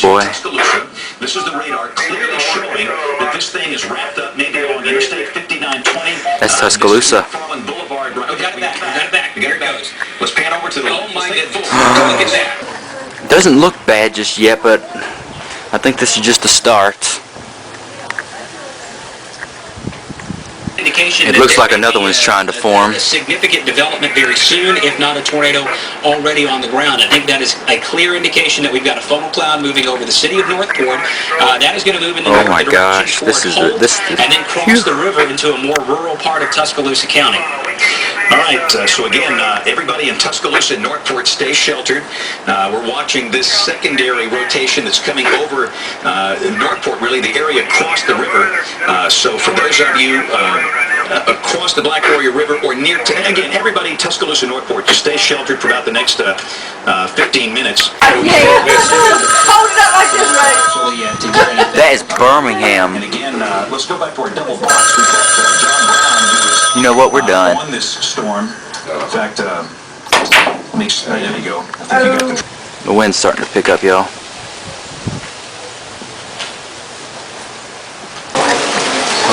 boy. Tuscaloosa. This is the radar clearly showing that this thing is wrapped up maybe along Interstate 5920. That's Tuscaloosa. Boulevard. Right. We got it back. There it goes. Let's pan over to the. Oh my goodness. Look at that. Doesn't look bad just yet, but I think this is just the start. It looks like another one's trying to form. A significant development very soon, if not a tornado already on the ground. I think that is a clear indication that we've got a funnel cloud moving over the city of Northport. That is going to move in the oh my gosh, this is and then cross the river into a more rural part of Tuscaloosa County. All right, so again, everybody in Tuscaloosa and Northport, stay sheltered. We're watching this secondary rotation that's coming over Northport, really the area across the river. So for those of you across the Black Warrior River or near to, again, everybody in Tuscaloosa, Northport, just stay sheltered for about the next 15 minutes. That is Birmingham. And again, let's go back for a double box. We've got John Brown, who is you know what, we're done. on this storm. In fact, there you go. I think you got control. The wind's starting to pick up, y'all.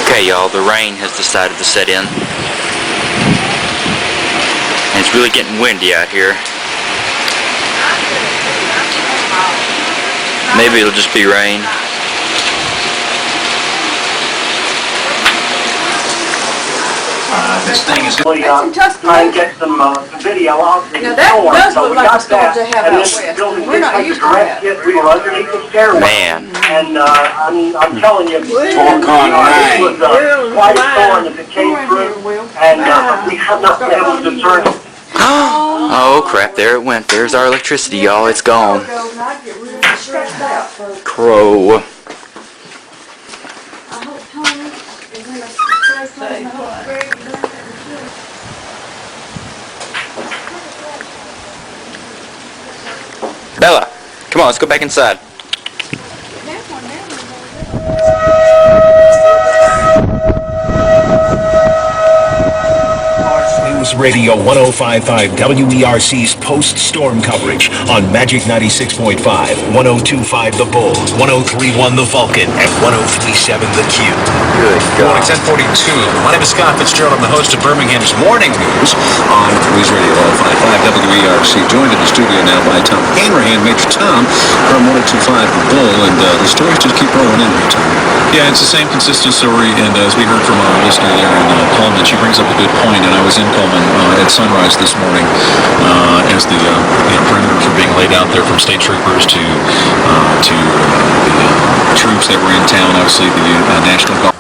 Okay, y'all, the rain has decided to set in. And it's really getting windy out here. Maybe it'll just be rain. This thing is trying to get some video out. Now that does look like a storm to have out west. We're not used to that. Man. And I'm telling you, it was quite a storm as it came through, and we have not been able to discern it. Oh crap, there it went. There's our electricity, y'all. It's gone. Crow. Bella, come on, let's go back inside. News Radio 105.5 WERC's post-storm coverage on Magic 96.5, 102.5 The Bull, 103.1 The Vulcan, and 103.7 The Q. Good God. Morning 10:42. My name is Scott Fitzgerald. I'm the host of Birmingham's Morning News on News Radio 105.5 WERC. Joined in the studio now by Tom Hanrahan, Major Tom from 102.5 The Bull, and the stories just keep rolling in here, Tom. Yeah, it's the same consistent story, and as we heard from our listener there in Coleman, she brings up a good point, and I was in Coleman at sunrise this morning as the perimeters were being laid out there from state troopers to the troops that were in town, obviously the National Guard.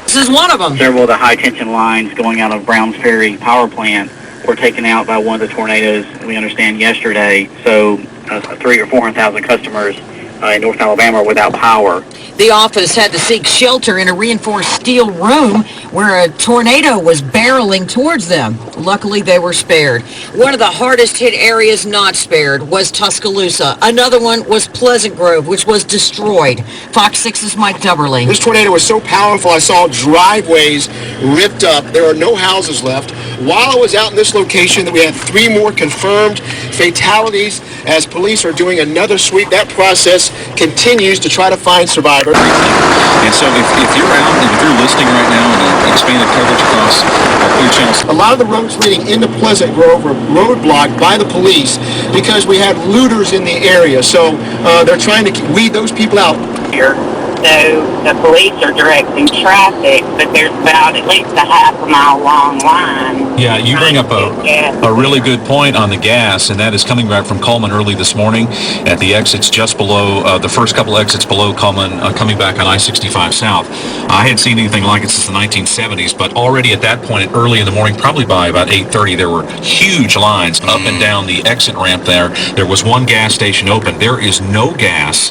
This is one of them. Several of the high-tension lines going out of Browns Ferry power plant were taken out by one of the tornadoes, we understand, yesterday. So 300,000 or 400,000 customers in North Alabama are without power. The office had to seek shelter in a reinforced steel room where a tornado was barreling towards them. Luckily, they were spared. One of the hardest hit areas not spared was Tuscaloosa. Another one was Pleasant Grove, which was destroyed. Fox 6's Mike Dubberly. This tornado was so powerful, I saw driveways ripped up. There are no houses left. While I was out in this location, we had 3 more confirmed fatalities as police are doing another sweep. That process continues to try to find survivors. And so if you're out and if you're listening right now and expanded coverage across our Clear Channel. A lot of the roads leading into Pleasant Grove were roadblocked by the police because we had looters in the area. So they're trying to weed those people out. Here. So the police are directing traffic, but there's about at least a half-a-mile long line. Yeah, you bring up a really good point on the gas, and that is coming back from Coleman early this morning at the exits just below, the first couple exits below Coleman, coming back on I-65 South. I hadn't seen anything like it since the 1970s, but already at that point, early in the morning, probably by about 8:30, there were huge lines up and down the exit ramp there. There was one gas station open. There is no gas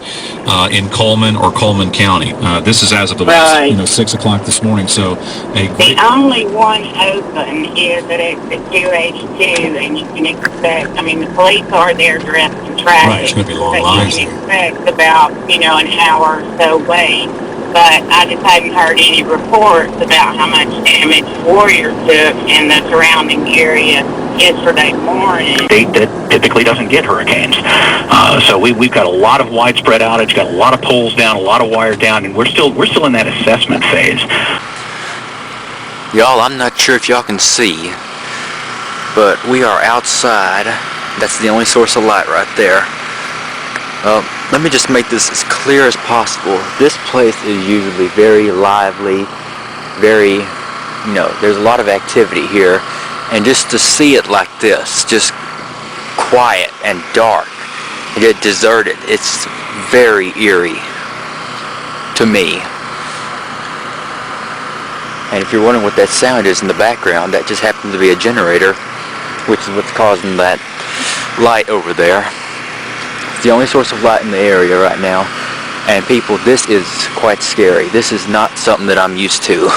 in Coleman or Coleman County. This is as of about 6 o'clock this morning. So the only one open is at exit 282, and you can expect. I mean, the police are there directing traffic. Right, it's going to be long but lines. You can expect about an hour or so wait. But I just hadn't heard any reports about how much damage Warrior took in the surrounding area yesterday morning. State that typically doesn't get hurricanes. So we've got a lot of widespread outage, got a lot of poles down, a lot of wire down, and we're still in that assessment phase. Y'all, I'm not sure if y'all can see, but we are outside. That's the only source of light right there. Let me just make this as clear as possible. This place is usually very lively, very, there's a lot of activity here. And just to see it like this, just quiet and dark, and yet deserted, it's very eerie to me. And if you're wondering what that sound is in the background, that just happens to be a generator, which is what's causing that light over there. It's the only source of light in the area right now. And people, this is quite scary. This is not something that I'm used to.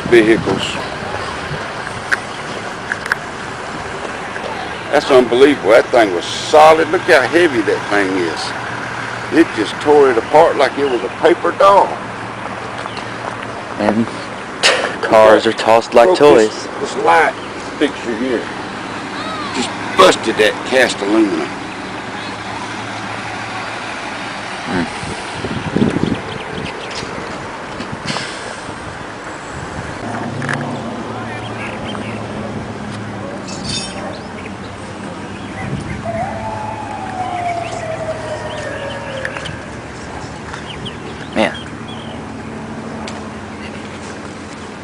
Vehicles. That's unbelievable. That thing was solid. Look how heavy that thing is. It just tore it apart like it was a paper doll. And cars are tossed like toys. This light fixture here just busted that cast aluminum.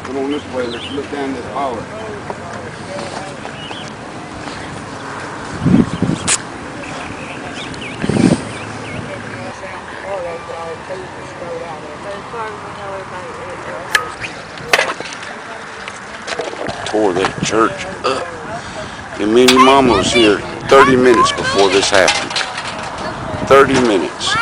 Come on this way, let's look down this holler. Tore that church up. And Minnie Mama was here 30 minutes before this happened. 30 minutes.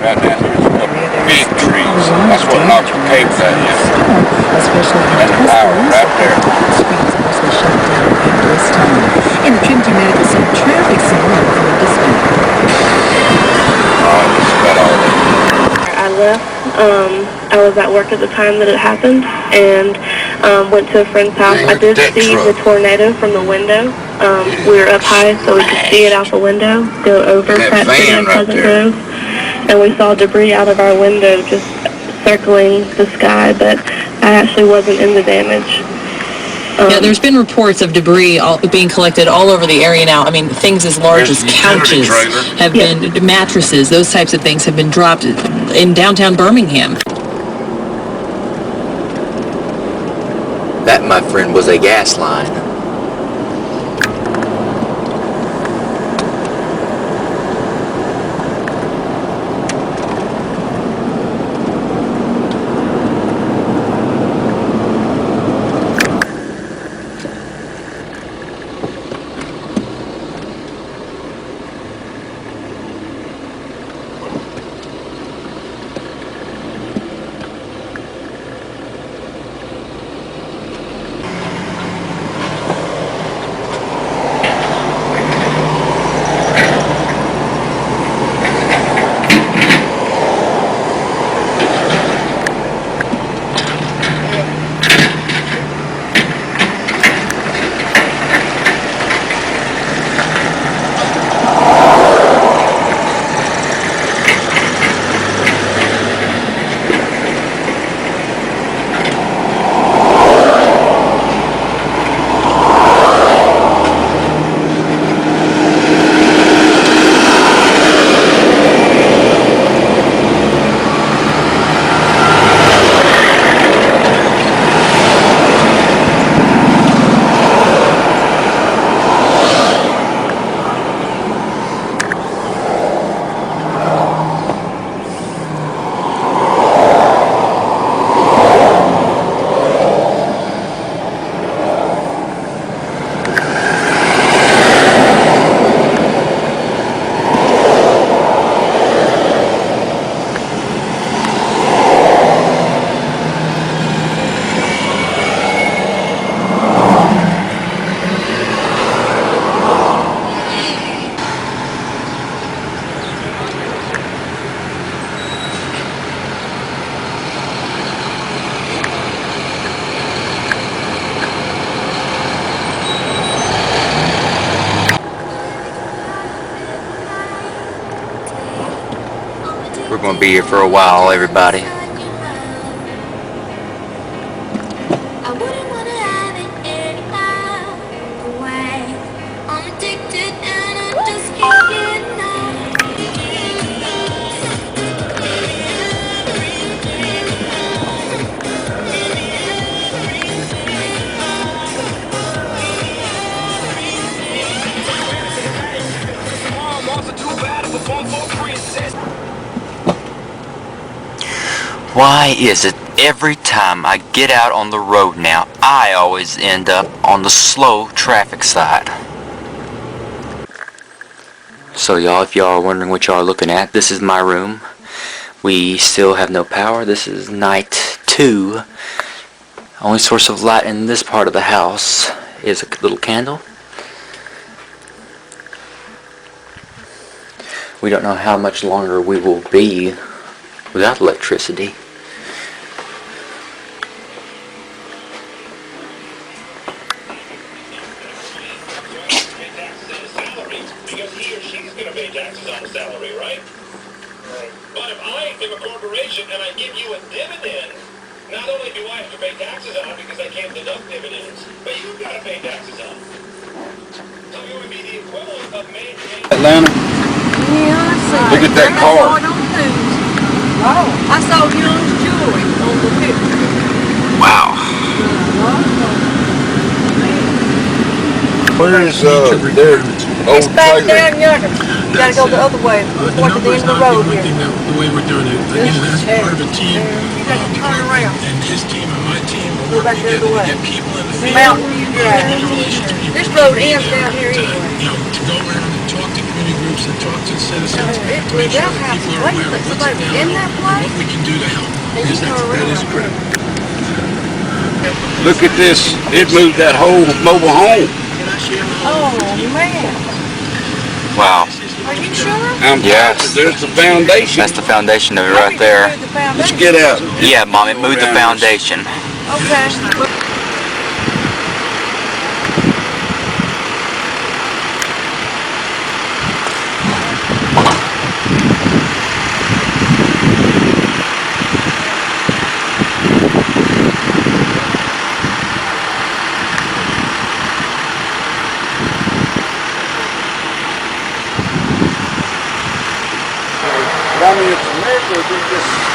Right down here, a couple of big trees. That's what knocked the cable down here. And the power right there. In the Trinity Medical Center traffic center for dispatch. Alright, this is about all that. I left. I was at work at the time that it happened and went to a friend's house. I did see the tornado from the window. We were up high so we could see it out the window, go over Pratt City and Pleasant Grove. And we saw debris out of our window just circling the sky, but I actually wasn't in the damage. Yeah, there's been reports of debris being collected all over the area now. I mean, things as large as couches have been, mattresses, those types of things have been dropped in downtown Birmingham. That, my friend, was a gas line. We're going to be here for a while, everybody. Why is it every time I get out on the road now, I always end up on the slow traffic side? So y'all, if y'all are wondering what y'all are looking at, this is my room. We still have no power. This is night 2. Only source of light in this part of the house is a little candle. We don't know how much longer we will be without electricity. Because he or she's going to pay taxes on the salary, right? Right. But if I am a corporation and I give you a dividend, not only do I have to pay taxes on it because I can't deduct dividends, but you've got to pay taxes on it. So it would be the equivalent of maintaining... Atlanta? Yeah, I see. Look at that car. Oh, I saw yours jewelry on the picture. Wow. Where's their old It's back trailer? down yonder. You gotta go the other way. We're going to the end of the road here. The way we're doing it, that's part of a team. You got to turn around. And his team and my team Go back the other way. get people in the field. Mountain View Drive. This road ends down here anyway. You know, to go around and talk to community groups and talk to citizens to make sure that people are aware of what's available and what we can do to help. Because that is critical. Look at this. It moved that whole mobile home. Oh, man. Wow. Are you sure? Yes. There's the foundation. That's the foundation of it right there. Let's get out. Yeah, Mom, it moved the foundation. Okay. I mean, it's America, we just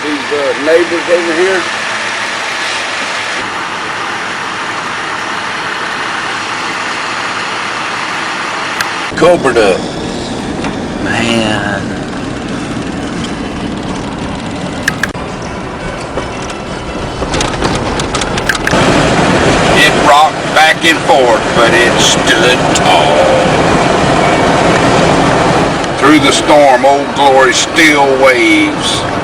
these neighbors over here. Cordova. Man. It rocked back and forth, but it stood tall. Through the storm, Old Glory still waves.